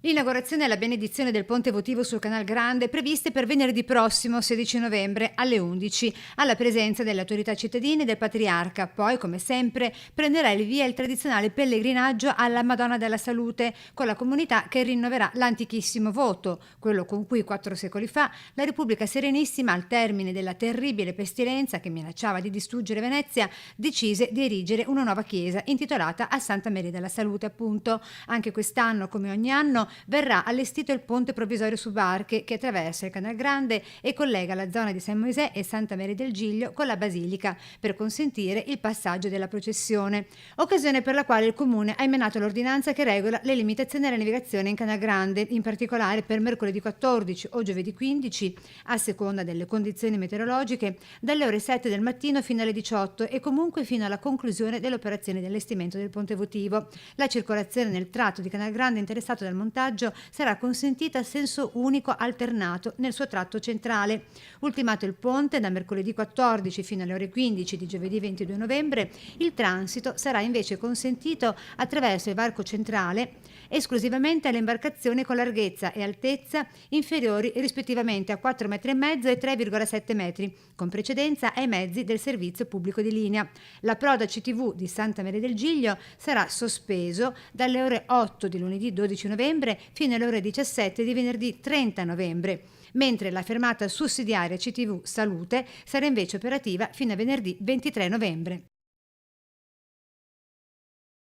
L'inaugurazione e la benedizione del ponte votivo sul Canal Grande è previste per venerdì prossimo 16 novembre alle 11 alla presenza delle autorità cittadine e del Patriarca. Poi, come sempre, prenderà il via il tradizionale pellegrinaggio alla Madonna della Salute con la comunità che rinnoverà l'antichissimo voto, quello con cui 4 secoli fa la Repubblica Serenissima, al termine della terribile pestilenza che minacciava di distruggere Venezia, decise di erigere una nuova chiesa intitolata a Santa Maria della Salute, appunto. Anche quest'anno, come ogni anno, verrà allestito il ponte provvisorio su barche che attraversa il Canal Grande e collega la zona di San Moisè e Santa Maria del Giglio con la Basilica per consentire il passaggio della processione, occasione per la quale il Comune ha emanato l'ordinanza che regola le limitazioni alla navigazione in Canal Grande, in particolare per mercoledì 14 o giovedì 15, a seconda delle condizioni meteorologiche, dalle ore 7 del mattino fino alle 18 e comunque fino alla conclusione dell'operazione di allestimento del ponte votivo. La circolazione nel tratto di Canal Grande interessato dal montaggio sarà consentita a senso unico alternato nel suo tratto centrale. Ultimato il ponte, da mercoledì 14 fino alle ore 15 di giovedì 22 novembre, il transito sarà invece consentito attraverso il varco centrale esclusivamente alle imbarcazioni con larghezza e altezza inferiori rispettivamente a 4,5 metri e 3,7 metri, con precedenza ai mezzi del servizio pubblico di linea. L'approdo a CTV di Santa Maria del Giglio sarà sospeso dalle ore 8 di lunedì 12 novembre fino alle ore 17 di venerdì 30 novembre, mentre la fermata sussidiaria CTV Salute sarà invece operativa fino a venerdì 23 novembre.